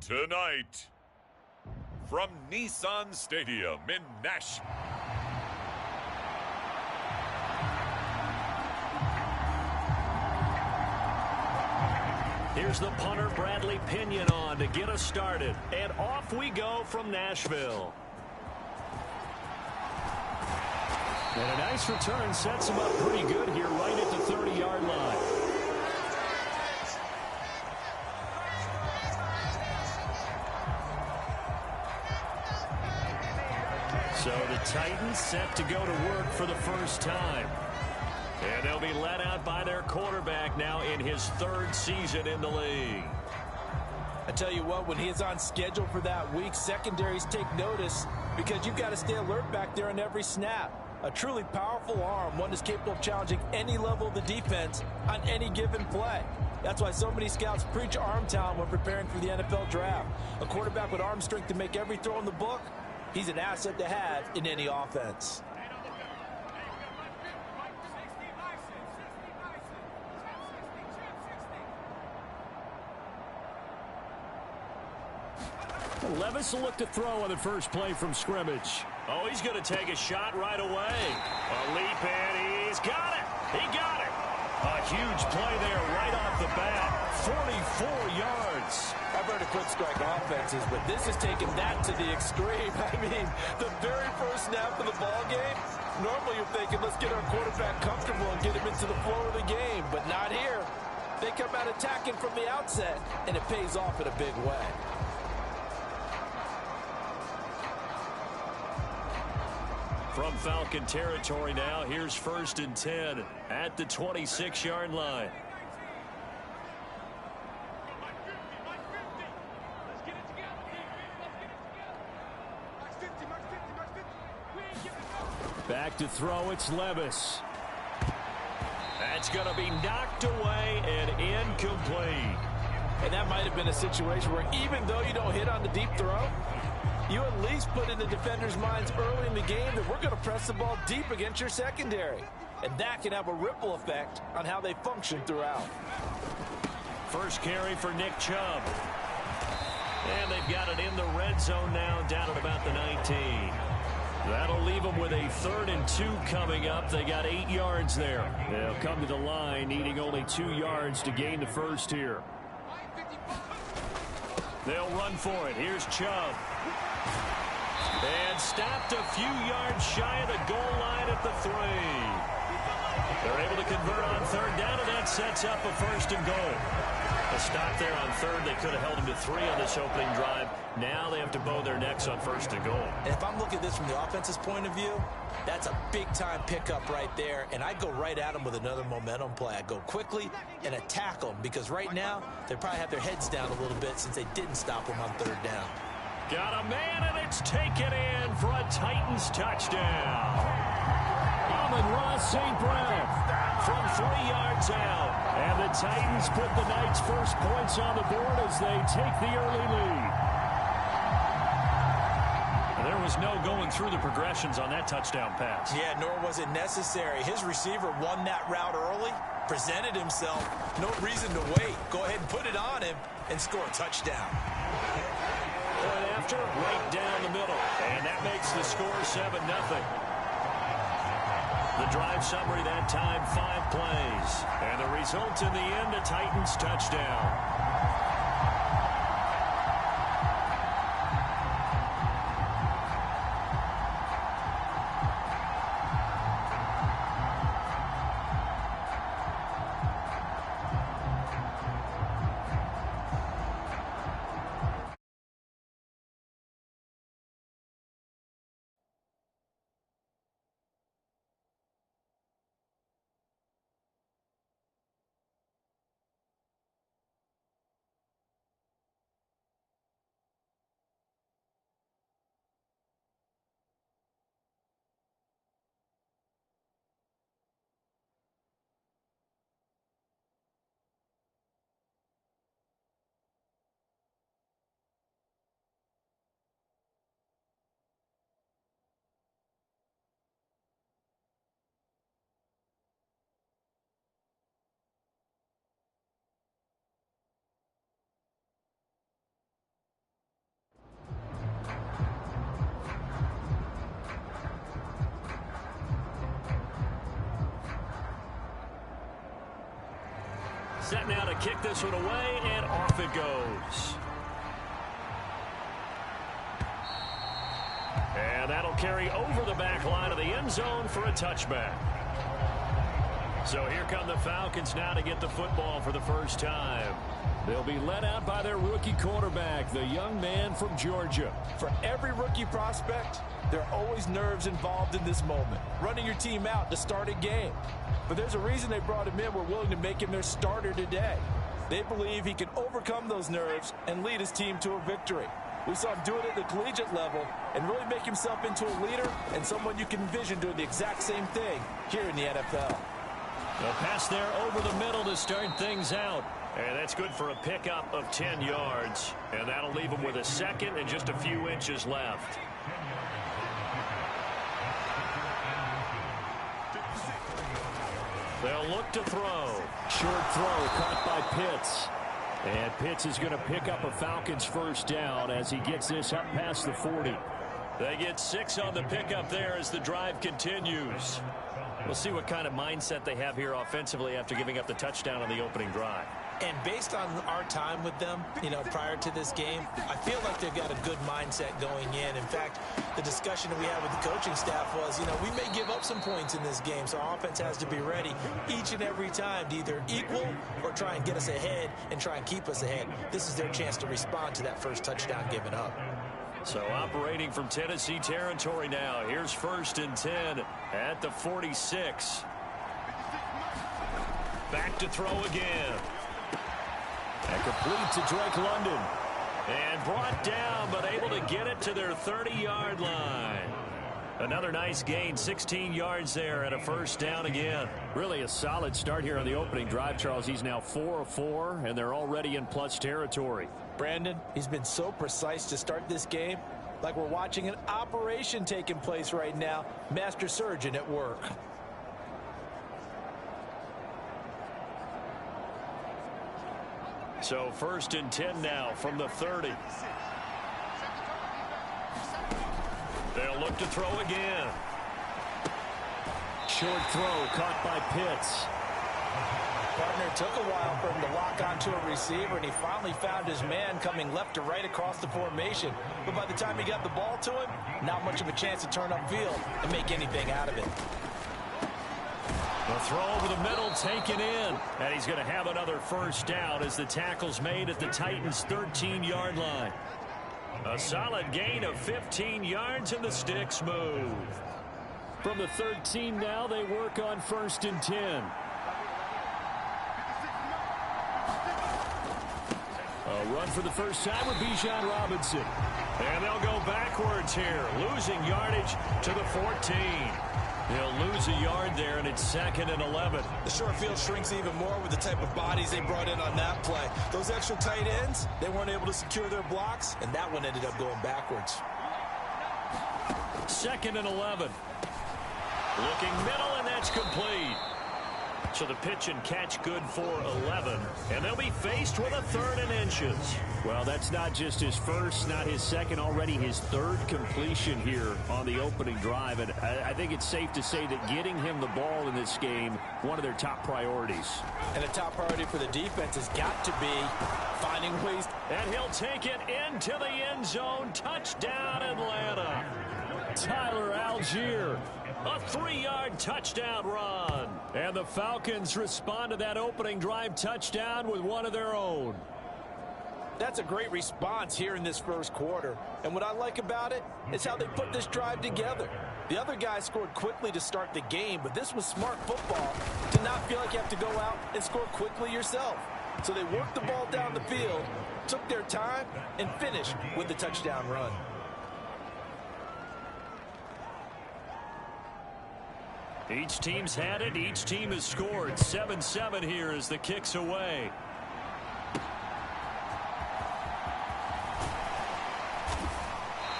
Tonight, from Nissan Stadium in Nashville. Here's the punter, Bradley Pinion, on to get us started. And off we go from Nashville. And a nice return sets him up pretty good here right at the 30-yard line. So the Titans set to go to work for the first time. And they'll be led out by their quarterback now in his third season in the league. I tell you what, when he is on schedule for that week, secondaries take notice because you've got to stay alert back there on every snap. A truly powerful arm, one that's capable of challenging any level of the defense on any given play. That's why so many scouts preach arm talent when preparing for the NFL draft. A quarterback with arm strength to make every throw in the book, he's an asset to have in any offense. Levis will look to throw on the first play from scrimmage. Oh, he's going to take a shot right away. A leap, and he's got it. He got it. A huge play there right off the bat. 44 yards. I've heard of quick strike offenses, but this is taking that to the extreme. I mean, the very first snap of the ball game, normally you're thinking, let's get our quarterback comfortable and get him into the flow of the game, but not here. They come out attacking from the outset, and it pays off in a big way. From Falcon territory now, here's 1st and 10 at the 26-yard line. Back to throw, it's Levis. That's going to be knocked away and incomplete. And that might have been a situation where even though you don't hit on the deep throw, you at least put in the defenders' minds early in the game that we're going to press the ball deep against your secondary. And that can have a ripple effect on how they function throughout. First carry for Nick Chubb. And they've got it in the red zone now, down at about the 19. That'll leave them with a 3rd and 2 coming up. They got 8 yards there. They'll come to the line, needing only 2 yards to gain the first here. They'll run for it. Here's Chubb. And stopped a few yards shy of the goal line at the 3. They're able to convert on 3rd down, and that sets up a 1st and goal. A stop there on 3rd. They could have held them to 3 on this opening drive. Now they have to bow their necks on 1st and goal. And if I'm looking at this from the offense's point of view, that's a big-time pickup right there, and I go right at them with another momentum play. I go quickly and attack them because right now they probably have their heads down a little bit since they didn't stop them on 3rd down. Got a man, and it's taken in for a Titans touchdown. Amon-Ra St. Brown from 3 yards out. And the Titans put the Knights' first points on the board as they take the early lead. There was no going through the progressions on that touchdown pass. Yeah, nor was it necessary. His receiver won that route early, presented himself. No reason to wait. Go ahead and put it on him and score a touchdown. Point after, right down the middle. And that makes the score 7-0. The drive summary that time, 5 plays. And the result in the end, a Titans touchdown. Set now to kick this one away, and off it goes. And that'll carry over the back line of the end zone for a touchback. So here come the Falcons now to get the football for the first time. They'll be led out by their rookie quarterback, the young man from Georgia. For every rookie prospect, there are always nerves involved in this moment. Running your team out to start a game. But there's a reason they brought him in. We're willing to make him their starter today. They believe he can overcome those nerves and lead his team to a victory. We saw him do it at the collegiate level and really make himself into a leader and someone you can envision doing the exact same thing here in the NFL. They'll pass there over the middle to start things out. And that's good for a pickup of 10 yards. And that'll leave him with a second and just a few inches left. They'll look to throw. Short throw caught by Pitts. And Pitts is going to pick up a Falcons first down as he gets this up past the 40. They get 6 on the pickup there as the drive continues. We'll see what kind of mindset they have here offensively after giving up the touchdown on the opening drive. And based on our time with them, prior to this game, I feel like they've got a good mindset going in. In fact, the discussion that we had with the coaching staff was, we may give up some points in this game, so our offense has to be ready each and every time to either equal or try and get us ahead and try and keep us ahead. This is their chance to respond to that first touchdown given up. So operating from Tennessee territory now. Here's 1st and 10 at the 46. Back to throw again. And complete to Drake London. And brought down, but able to get it to their 30-yard line. Another nice gain, 16 yards there and a first down again. Really a solid start here on the opening drive, Charles. He's now 4 of 4, and they're already in plus territory. Brandon, he's been so precise to start this game, like we're watching an operation taking place right now. Master surgeon at work. So 1st and 10 now from the 30. They'll look to throw again. Short throw caught by Pitts. Partner, took a while for him to lock onto a receiver, and he finally found his man coming left to right across the formation. But by the time he got the ball to him, not much of a chance to turn upfield and make anything out of it. The throw over the middle taken in. And he's going to have another first down as the tackle's made at the Titans' 13-yard line. A solid gain of 15 yards, and the sticks move. From the 13 now, they work on 1st and 10. A run for the first time with Bijan Robinson. And they'll go backwards here, losing yardage to the 14. They'll lose a yard there, and it's 2nd and 11. The short field shrinks even more with the type of bodies they brought in on that play. Those extra tight ends, they weren't able to secure their blocks, and that one ended up going backwards. 2nd and 11. Looking middle, and that's complete. So the pitch and catch good for 11. And they'll be faced with a 3rd and inches. Well, that's not just his first, not his second, already his 3rd completion here on the opening drive. And I think it's safe to say that getting him the ball in this game, one of their top priorities. And a top priority for the defense has got to be finding ways. And he'll take it into the end zone. Touchdown, Atlanta. Tyler Algier. A 3-yard touchdown run. And the Falcons respond to that opening drive touchdown with one of their own. That's a great response here in this first quarter. And what I like about it is how they put this drive together. The other guys scored quickly to start the game, but this was smart football to not feel like you have to go out and score quickly yourself. So they worked the ball down the field, took their time, and finished with the touchdown run. Each team's had it. Each team has scored. 7-7 here as the kick's away.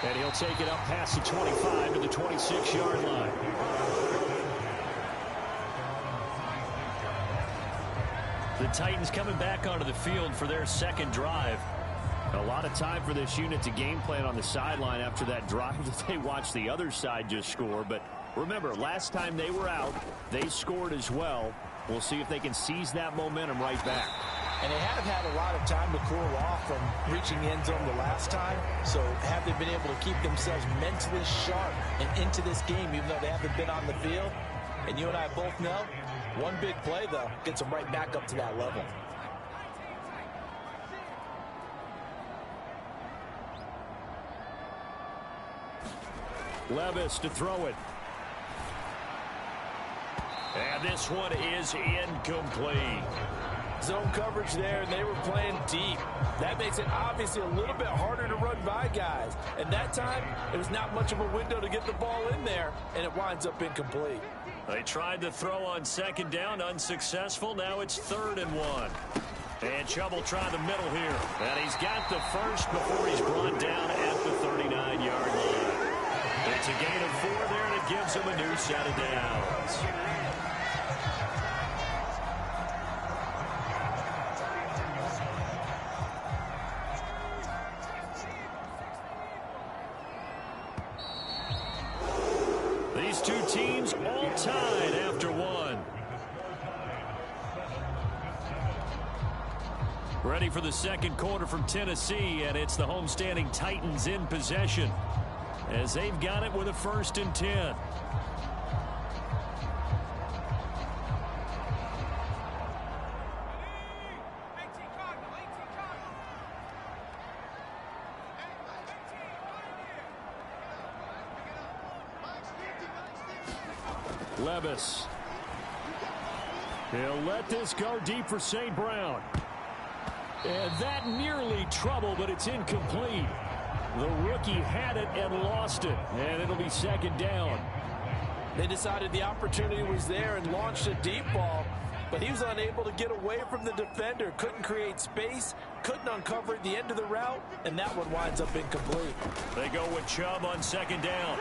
And he'll take it up past the 25 to the 26-yard line. The Titans coming back onto the field for their second drive. A lot of time for this unit to game plan on the sideline after that drive that they watched the other side just score. But remember, last time they were out, they scored as well. We'll see if they can seize that momentum right back. And they have had a lot of time to cool off from reaching the end zone the last time. So have they been able to keep themselves mentally sharp and into this game, even though they haven't been on the field? And you and I both know, one big play, though, gets them right back up to that level. Levis to throw it. And this one is incomplete. Zone coverage there, and they were playing deep. That makes it obviously a little bit harder to run by guys. And that time, it was not much of a window to get the ball in there, and it winds up incomplete. They tried to throw on second down, unsuccessful. Now it's 3rd and 1. And Chubb will try the middle here. And he's got the first before he's brought down at the 39-yard line. It's a gain of 4 there, and it gives him a new set of downs. These two teams all tied after 1. Ready for the second quarter from Tennessee, and it's the homestanding Titans in possession as they've got it with a 1st and 10. Levis. He'll let this go deep for St. Brown. And that nearly trouble, but it's incomplete. The rookie had it and lost it, and it'll be 2nd down. They decided the opportunity was there and launched a deep ball, but he was unable to get away from the defender, couldn't create space, couldn't uncover at the end of the route, and that one winds up incomplete. They go with Chubb on 2nd down.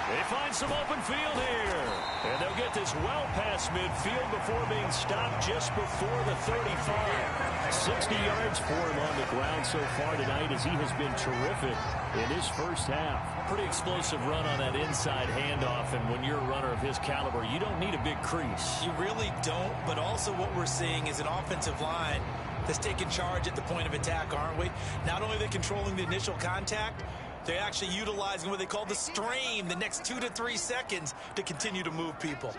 They find some open field here. And they'll get this well past midfield before being stopped just before the 35. 60 yards for him on the ground so far tonight as he has been terrific in his first half. Pretty explosive run on that inside handoff, and when you're a runner of his caliber, you don't need a big crease. You really don't, but also what we're seeing is an offensive line that's taking charge at the point of attack, aren't we? Not only are they controlling the initial contact, they're actually utilizing what they call the stream, the next 2 to 3 seconds, to continue to move people.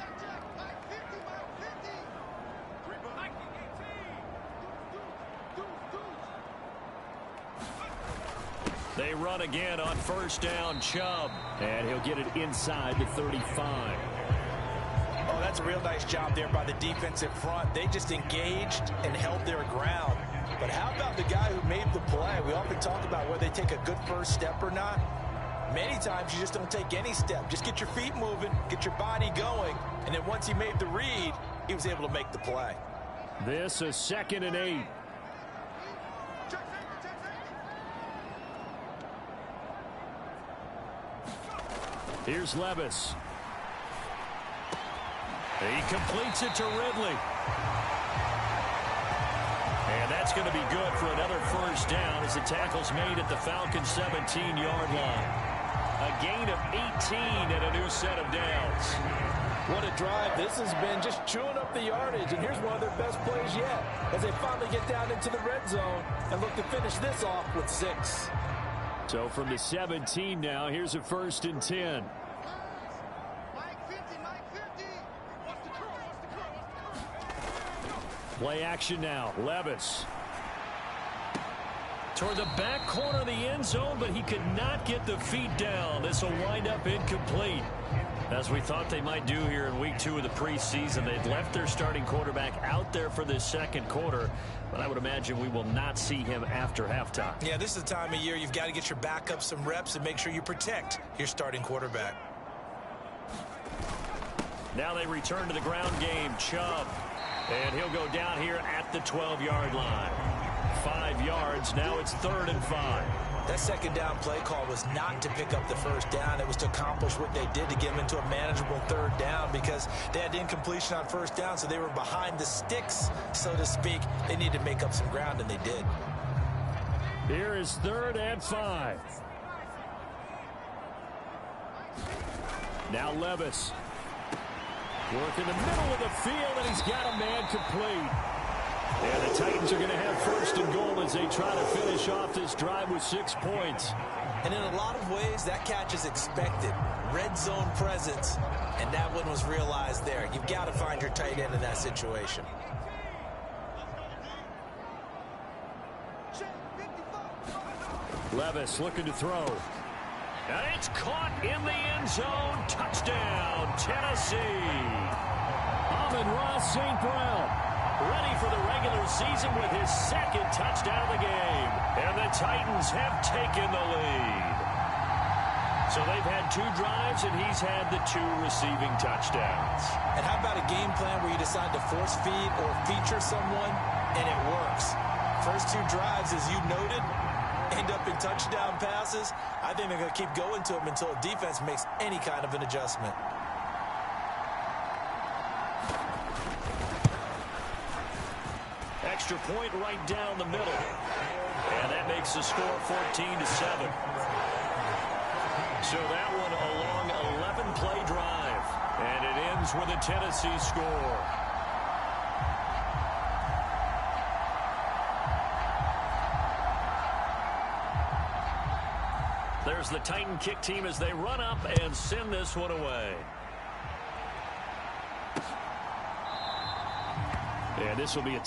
They run again on 1st down, Chubb. And he'll get it inside the 35. Oh, that's a real nice job there by the defensive front. They just engaged and held their ground. But how about the guy who made the play? We often talk about whether they take a good first step or not. Many times you just don't take any step. Just get your feet moving, get your body going, and then once he made the read, he was able to make the play. This is 2nd and 8. Here's Levis. He completes it to Ridley. And that's going to be good for another 1st down as the tackle's made at the Falcons' 17-yard line. A gain of 18 and a new set of downs. What a drive. This has been just chewing up the yardage, and here's one of their best plays yet as they finally get down into the red zone and look to finish this off with 6. So from the 17 now, here's a 1st and 10. Play action now. Levis. Toward the back corner of the end zone, but he could not get the feet down. This will wind up incomplete. As we thought they might do here in week 2 of the preseason, they've left their starting quarterback out there for this second quarter, but I would imagine we will not see him after halftime. Yeah, this is the time of year you've got to get your backup some reps and make sure you protect your starting quarterback. Now they return to the ground game. Chubb. And he'll go down here at the 12-yard line. 5 yards. Now it's 3rd and 5. That second down play call was not to pick up the 1st down. It was to accomplish what they did to get them into a manageable 3rd down because they had incompletion on 1st down, so they were behind the sticks, so to speak. They needed to make up some ground, and they did. Here is 3rd and 5. Now Levis. Work in the middle of the field, and he's got a man complete. And the Titans are going to have 1st and goal as they try to finish off this drive with 6 points. And in a lot of ways, that catch is expected. Red zone presence, and that one was realized there. You've got to find your tight end in that situation. Levis looking to throw. And it's caught in the end zone. Touchdown, Tennessee. Amon-Ra St. Brown ready for the regular season with his 2nd touchdown of the game. And the Titans have taken the lead. So they've had 2 drives, and he's had the 2 receiving touchdowns. And how about a game plan where you decide to force feed or feature someone, and it works? First 2 drives, as you noted, end up in touchdown passes. I think they're going to keep going to them until the defense makes any kind of an adjustment. Extra point right down the middle. And that makes the score 14-7. So that one a long 11-play drive. And it ends with a Tennessee score. There's the Titan kick team as they run up and send this one away. And this will be a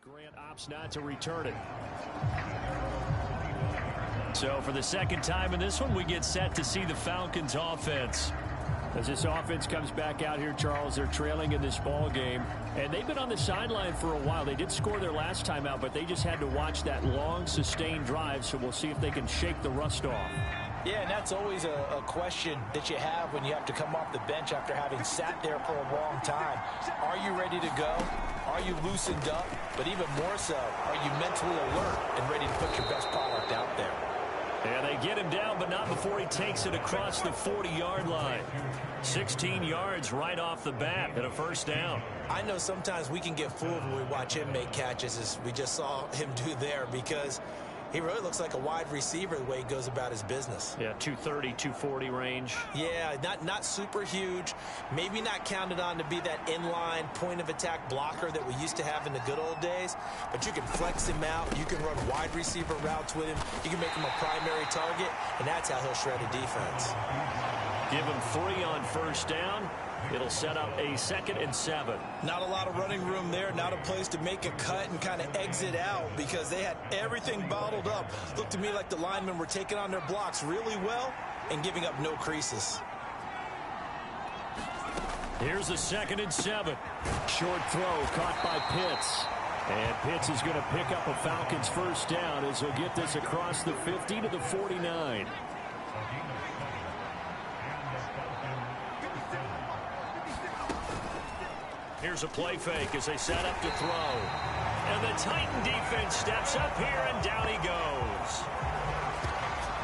Grant opts not to return it. So for the 2nd time in this one, we get set to see the Falcons offense. As this offense comes back out here, Charles, they're trailing in this ball game, and they've been on the sideline for a while. They did score their last time out, but they just had to watch that long, sustained drive, so we'll see if they can shake the rust off. Yeah, and that's always a question that you have when you have to come off the bench after having sat there for a long time. Are you ready to go? Are you loosened up? But even more so, are you mentally alert and ready to put your best product out there? And they get him down, but not before he takes it across the 40-yard line. 16 yards right off the bat and a 1st down. I know sometimes we can get fooled when we watch him make catches, as we just saw him do there, because he really looks like a wide receiver the way he goes about his business. Yeah, 230, 240 range. Yeah, not super huge. Maybe not counted on to be that inline point-of-attack blocker that we used to have in the good old days. But you can flex him out. You can run wide receiver routes with him. You can make him a primary target, and that's how he'll shred a defense. Give him 3 on 1st down. It'll set up a 2nd and 7. Not a lot of running room there. Not a place to make a cut and kind of exit out because they had everything bottled up. Looked to me like the linemen were taking on their blocks really well and giving up no creases. Here's a 2nd and 7. Short throw caught by Pitts. And Pitts is going to pick up a Falcons 1st down as he'll get this across the 50 to the 49. Here's a play fake as they set up to throw. And the Titan defense steps up here, and down he goes.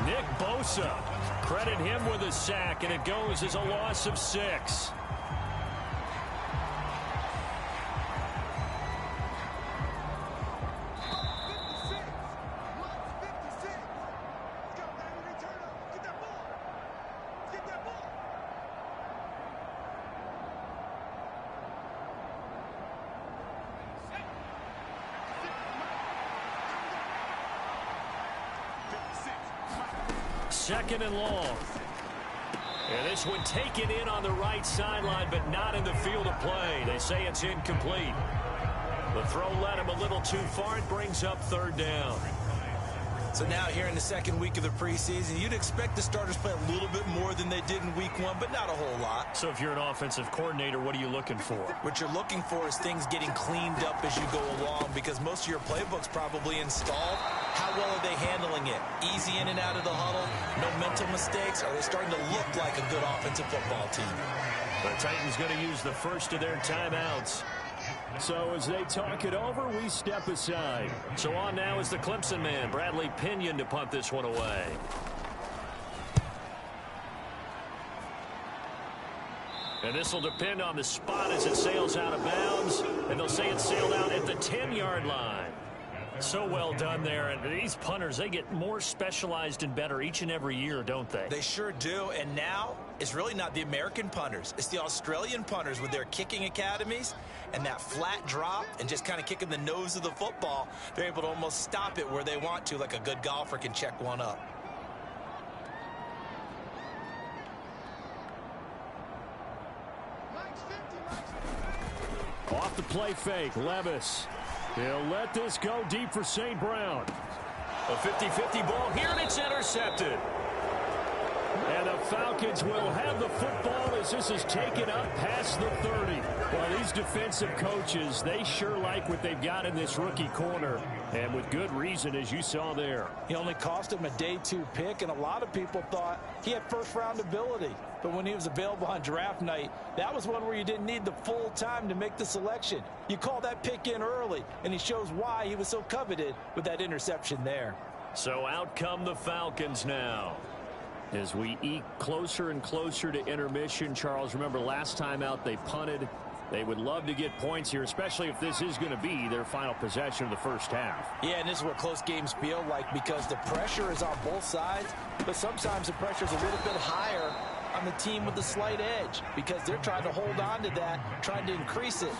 Nick Bosa, credit him with a sack, and it goes as a loss of 6. second and long. And this one taken in on the right sideline, but not in the field of play. They say it's incomplete. The throw led him a little too far. It brings up third down. So now here in the second week of the preseason, you'd expect the starters play a little bit more than they did in week one, but not a whole lot. So if you're an offensive coordinator, what are you looking for? What you're looking for is things getting cleaned up as you go along, because most of your playbook's probably installed. How well are they handling it? Easy in and out of the huddle, no mental mistakes? Are they starting to look like a good offensive football team? The Titans going to use the first of their timeouts. So as they talk it over, we step aside. So on now is the Clemson man, Bradley Pinion, to punt this one away. And this will depend on the spot as it sails out of bounds. And they'll say it sailed out at the 10-yard line. So well done there. And these punters, they get more specialized and better each and every year, don't they? They sure do. And now it's really not the American punters. It's the Australian punters with their kicking academies and that flat drop and just kind of kicking the nose of the football. They're able to almost stop it where they want to, like a good golfer can check one up. Off the play fake, Levis. He'll let this go deep for St. Brown. A 50-50 ball here, and it's intercepted. And the Falcons will have the football as this is taken up past the 30. Well, these defensive coaches, they sure like what they've got in this rookie corner, and with good reason, as you saw there. He only cost him a day 2 pick, and a lot of people thought he had first-round ability. But when he was available on draft night, that was one where you didn't need the full time to make the selection. You call that pick in early, and he shows why he was so coveted with that interception there. So out come the Falcons now. As we eke closer and closer to intermission, Charles, remember last time out they punted. They would love to get points here, especially if this is going to be their final possession of the first half. Yeah, and this is what close games feel like, because the pressure is on both sides, but sometimes the pressure is a little bit higher on the team with the slight edge because they're trying to hold on to that, trying to increase it.